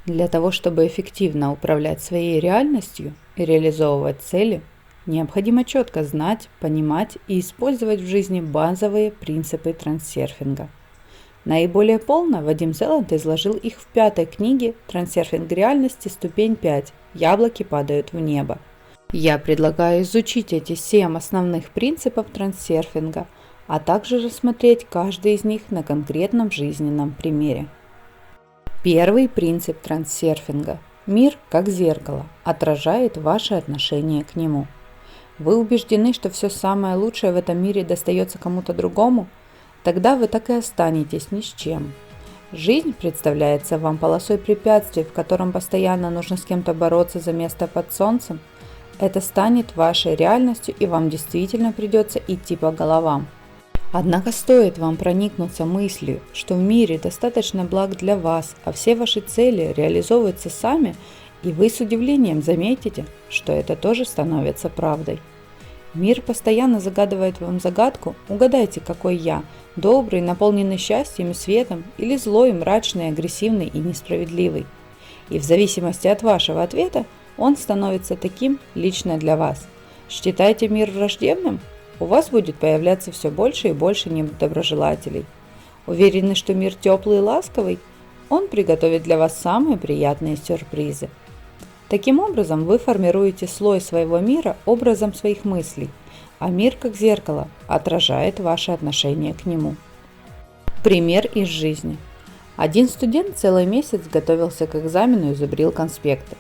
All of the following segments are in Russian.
Для того, чтобы эффективно управлять своей реальностью и реализовывать цели, необходимо четко знать, понимать и использовать в жизни базовые принципы трансерфинга. Наиболее полно Вадим Зеланд изложил их в пятой книге «Трансерфинг реальности. Ступень 5. Яблоки падают в небо». Я предлагаю изучить эти 7 основных принципов трансерфинга, а также рассмотреть каждый из них на конкретном жизненном примере. Первый принцип трансерфинга. Мир, как зеркало, отражает ваше отношение к нему. Вы убеждены, что все самое лучшее в этом мире достается кому-то другому? Тогда вы так и останетесь ни с чем. Жизнь представляется вам полосой препятствий, в котором постоянно нужно с кем-то бороться за место под солнцем. Это станет вашей реальностью, и вам действительно придется идти по головам. Однако стоит вам проникнуться мыслью, что в мире достаточно благ для вас, а все ваши цели реализовываются сами, и вы с удивлением заметите, что это тоже становится правдой. Мир постоянно загадывает вам загадку: угадайте, какой я, добрый, наполненный счастьем и светом, или злой, мрачный, агрессивный и несправедливый. И в зависимости от вашего ответа он становится таким лично для вас. Считаете мир враждебным? У вас будет появляться все больше и больше недоброжелателей. Уверены, что мир теплый и ласковый? Он приготовит для вас самые приятные сюрпризы. Таким образом, вы формируете слой своего мира образом своих мыслей, а мир, как зеркало, отражает ваше отношение к нему. Пример из жизни. Один студент целый месяц готовился к экзамену и зубрил конспекты.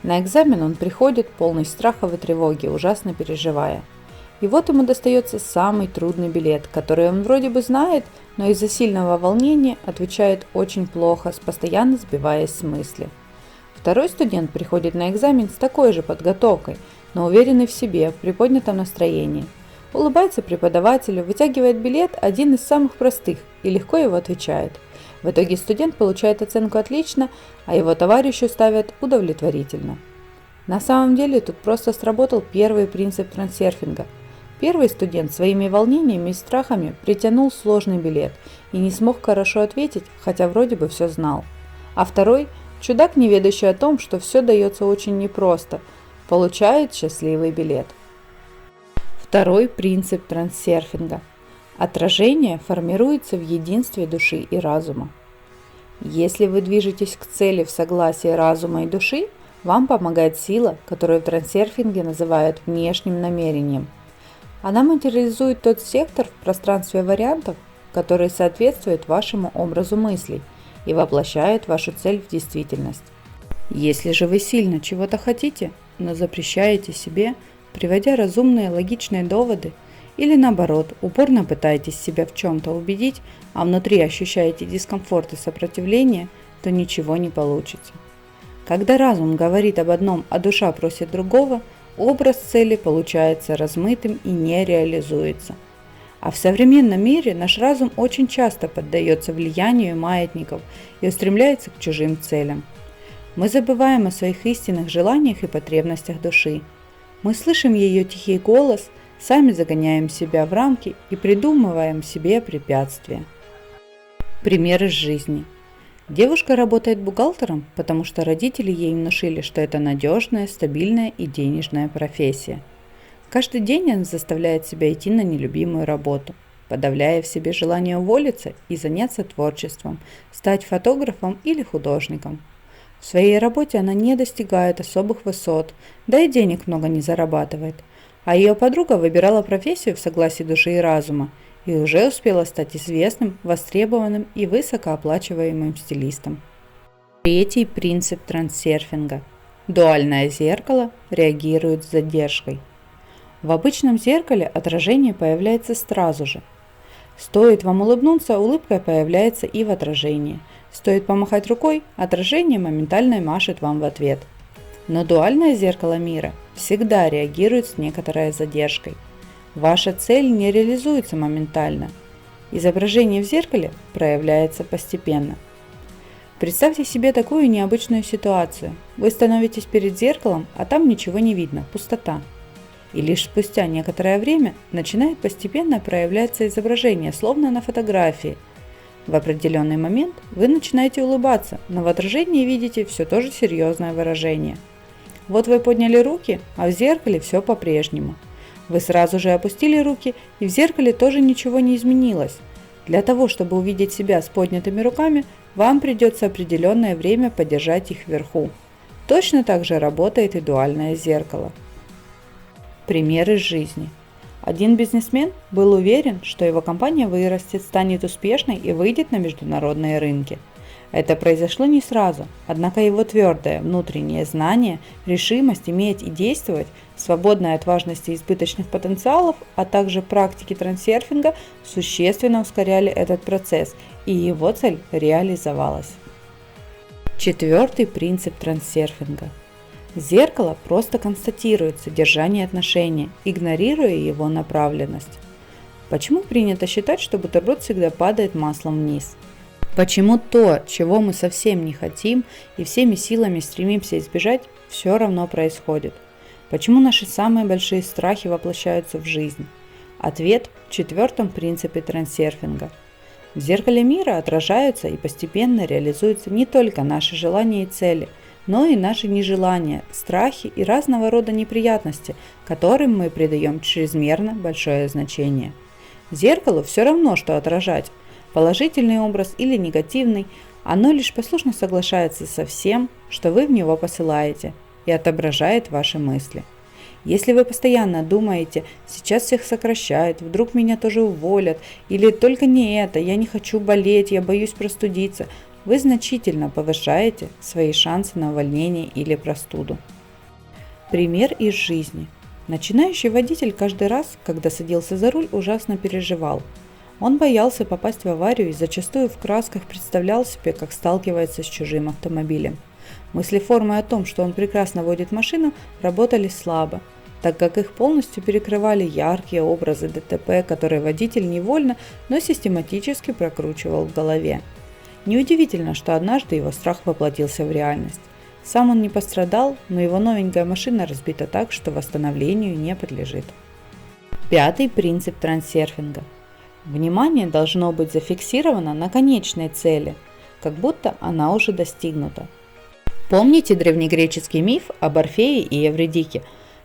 На экзамен он приходит полный страхов и тревоги, ужасно переживая. И вот ему достается самый трудный билет, который он вроде бы знает, но из-за сильного волнения отвечает очень плохо, постоянно сбиваясь с мысли. Второй студент приходит на экзамен с такой же подготовкой, но уверенный в себе, в приподнятом настроении. Улыбается преподавателю, вытягивает билет, один из самых простых, и легко его отвечает. В итоге студент получает оценку «отлично», а его товарищу ставят «удовлетворительно». На самом деле тут просто сработал первый принцип трансерфинга. Первый студент своими волнениями и страхами притянул сложный билет и не смог хорошо ответить, хотя вроде бы все знал. А второй, чудак, не ведающий о том, что все дается очень непросто, получает счастливый билет. Второй принцип трансерфинга. Отражение формируется в единстве души и разума. Если вы движетесь к цели в согласии разума и души, вам помогает сила, которую в трансерфинге называют внешним намерением. Она материализует тот сектор в пространстве вариантов, который соответствует вашему образу мыслей и воплощает вашу цель в действительность. Если же вы сильно чего-то хотите, но запрещаете себе, приводя разумные логичные доводы, или наоборот, упорно пытаетесь себя в чем-то убедить, а внутри ощущаете дискомфорт и сопротивление, то ничего не получится. Когда разум говорит об одном, а душа просит другого, образ цели получается размытым и не реализуется. А в современном мире наш разум очень часто поддается влиянию маятников и устремляется к чужим целям. Мы забываем о своих истинных желаниях и потребностях души. Мы слышим ее тихий голос, сами загоняем себя в рамки и придумываем себе препятствия. Пример из жизни. Девушка работает бухгалтером, потому что родители ей внушили, что это надежная, стабильная и денежная профессия. Каждый день она заставляет себя идти на нелюбимую работу, подавляя в себе желание уволиться и заняться творчеством, стать фотографом или художником. В своей работе она не достигает особых высот, да и денег много не зарабатывает, а ее подруга выбирала профессию в согласии души и разума, и уже успела стать известным, востребованным и высокооплачиваемым стилистом. Третий принцип трансерфинга. Дуальное зеркало реагирует с задержкой. В обычном зеркале отражение появляется сразу же. Стоит вам улыбнуться, улыбка появляется и в отражении. Стоит помахать рукой, отражение моментально машет вам в ответ. Но дуальное зеркало мира всегда реагирует с некоторой задержкой. Ваша цель не реализуется моментально. Изображение в зеркале проявляется постепенно. Представьте себе такую необычную ситуацию. Вы становитесь перед зеркалом, а там ничего не видно, пустота. И лишь спустя некоторое время начинает постепенно проявляться изображение, словно на фотографии. В определенный момент вы начинаете улыбаться, но в отражении видите все то же серьезное выражение. Вот вы подняли руки, а в зеркале все по-прежнему. Вы сразу же опустили руки, и в зеркале тоже ничего не изменилось. Для того, чтобы увидеть себя с поднятыми руками, вам придется определенное время подержать их вверху. Точно так же работает и дуальное зеркало. Пример из жизни. Один бизнесмен был уверен, что его компания вырастет, станет успешной и выйдет на международные рынки. Это произошло не сразу, однако его твердое внутреннее знание, решимость иметь и действовать, свободная от важности избыточных потенциалов, а также практики трансерфинга существенно ускоряли этот процесс, и его цель реализовалась. Четвертый принцип трансерфинга. Зеркало просто констатирует содержание отношения, игнорируя его направленность. Почему принято считать, что бутерброд всегда падает маслом вниз? Почему то, чего мы совсем не хотим и всеми силами стремимся избежать, все равно происходит? Почему наши самые большие страхи воплощаются в жизнь? Ответ в четвертом принципе трансерфинга. В зеркале мира отражаются и постепенно реализуются не только наши желания и цели, но и наши нежелания, страхи и разного рода неприятности, которым мы придаем чрезмерно большое значение. Зеркалу все равно, что отражать. Положительный образ или негативный, оно лишь послушно соглашается со всем, что вы в него посылаете, и отображает ваши мысли. Если вы постоянно думаете, сейчас всех сокращают, вдруг меня тоже уволят, или только не это, я не хочу болеть, я боюсь простудиться, вы значительно повышаете свои шансы на увольнение или простуду. Пример из жизни. Начинающий водитель каждый раз, когда садился за руль, ужасно переживал. Он боялся попасть в аварию и зачастую в красках представлял себе, как сталкивается с чужим автомобилем. Мысли формы о том, что он прекрасно водит машину, работали слабо, так как их полностью перекрывали яркие образы ДТП, которые водитель невольно, но систематически прокручивал в голове. Неудивительно, что однажды его страх воплотился в реальность. Сам он не пострадал, но его новенькая машина разбита так, что восстановлению не подлежит. Пятый принцип трансерфинга. Внимание должно быть зафиксировано на конечной цели, как будто она уже достигнута. Помните древнегреческий миф об Орфее и Евридике?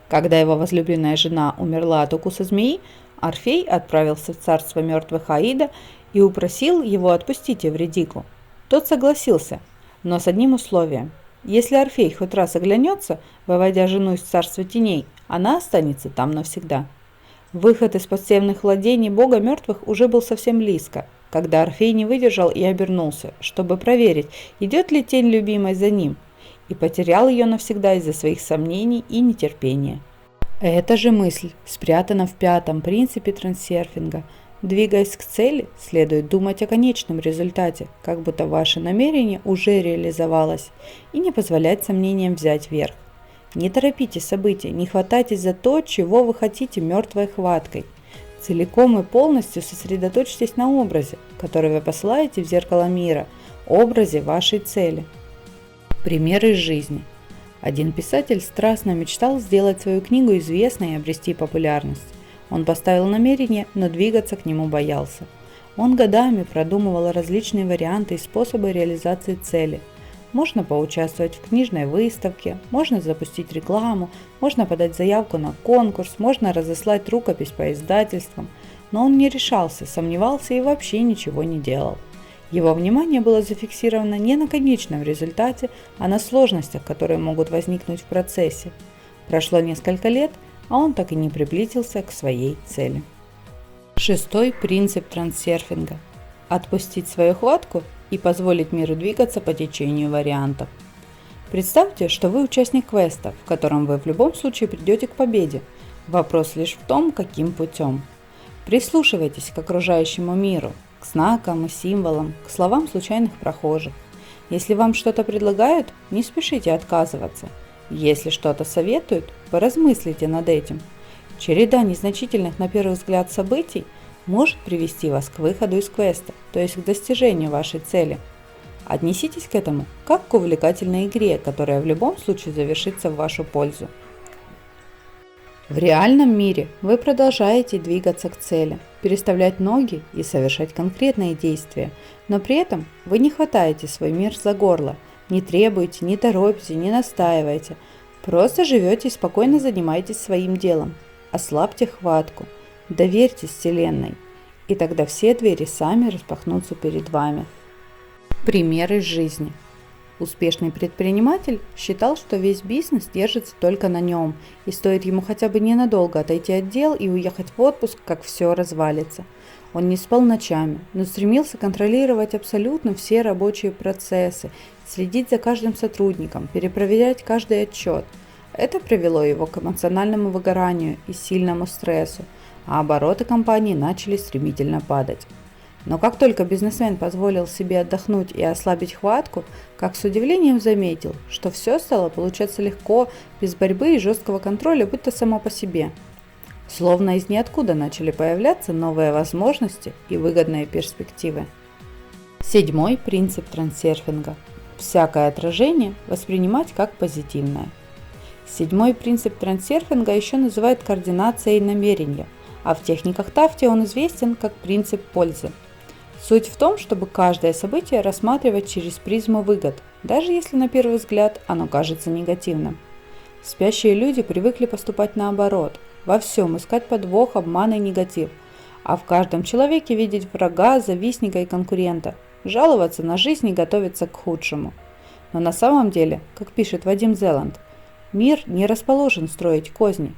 Когда его возлюбленная жена умерла от укуса змеи, Орфей отправился в царство мертвых Аида и упросил его отпустить Евридику. Тот согласился, но с одним условием. Если Орфей хоть раз оглянется, выводя жену из царства теней, она останется там навсегда. Выход из подземных владений бога мертвых уже был совсем близко, когда Орфей не выдержал и обернулся, чтобы проверить, идет ли тень любимой за ним, и потерял ее навсегда из-за своих сомнений и нетерпения. Эта же мысль спрятана в пятом принципе трансерфинга. Двигаясь к цели, следует думать о конечном результате, как будто ваше намерение уже реализовалось, и не позволять сомнениям взять верх. Не торопите события, не хватайтесь за то, чего вы хотите мертвой хваткой. Целиком и полностью сосредоточьтесь на образе, который вы посылаете в зеркало мира, образе вашей цели. Пример из жизни. Один писатель страстно мечтал сделать свою книгу известной и обрести популярность. Он поставил намерение, но двигаться к нему боялся. Он годами продумывал различные варианты и способы реализации цели. Можно поучаствовать в книжной выставке, можно запустить рекламу, можно подать заявку на конкурс, можно разослать рукопись по издательствам. Но он не решался, сомневался и вообще ничего не делал. Его внимание было зафиксировано не на конечном результате, а на сложностях, которые могут возникнуть в процессе. Прошло несколько лет, а он так и не приблизился к своей цели. Шестой принцип трансерфинга. Отпустить свою хватку и позволить миру двигаться по течению вариантов. Представьте, что вы участник квеста, в котором вы в любом случае придете к победе. Вопрос лишь в том, каким путем. Прислушивайтесь к окружающему миру, к знакам и символам, к словам случайных прохожих. Если вам что-то предлагают, не спешите отказываться. Если что-то советуют, поразмыслите над этим. Череда незначительных на первый взгляд событий может привести вас к выходу из квеста, то есть к достижению вашей цели. Отнеситесь к этому как к увлекательной игре, которая в любом случае завершится в вашу пользу. В реальном мире вы продолжаете двигаться к цели, переставлять ноги и совершать конкретные действия, но при этом вы не хватаете свой мир за горло, не требуете, не торопите, не настаиваете, просто живете и спокойно занимаетесь своим делом. Ослабьте хватку, доверьтесь Вселенной, и тогда все двери сами распахнутся перед вами. Пример из жизни. Успешный предприниматель считал, что весь бизнес держится только на нем, и стоит ему хотя бы ненадолго отойти от дел и уехать в отпуск, как все развалится. Он не спал ночами, но стремился контролировать абсолютно все рабочие процессы, следить за каждым сотрудником, перепроверять каждый отчет. Это привело его к эмоциональному выгоранию и сильному стрессу, а обороты компании начали стремительно падать. Но как только бизнесмен позволил себе отдохнуть и ослабить хватку, как с удивлением заметил, что все стало получаться легко, без борьбы и жесткого контроля, будто само по себе. Словно из ниоткуда начали появляться новые возможности и выгодные перспективы. 7-й принцип трансерфинга. Всякое отражение воспринимать как позитивное. 7-й принцип трансерфинга еще называют координацией намерения, а в техниках Тафти он известен как принцип пользы. Суть в том, чтобы каждое событие рассматривать через призму выгод, даже если на первый взгляд оно кажется негативным. Спящие люди привыкли поступать наоборот, во всем искать подвох, обман и негатив, а в каждом человеке видеть врага, завистника и конкурента, жаловаться на жизнь и готовиться к худшему. Но на самом деле, как пишет Вадим Зеланд, мир не расположен строить козни.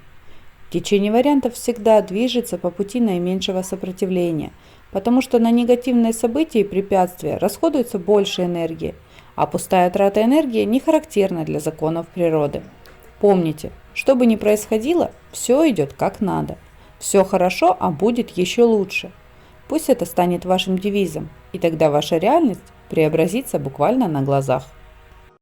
Течение вариантов всегда движется по пути наименьшего сопротивления, потому что на негативные события и препятствия расходуется больше энергии, а пустая трата энергии не характерна для законов природы. Помните, что бы ни происходило, все идет как надо. Все хорошо, а будет еще лучше. Пусть это станет вашим девизом, и тогда ваша реальность преобразится буквально на глазах.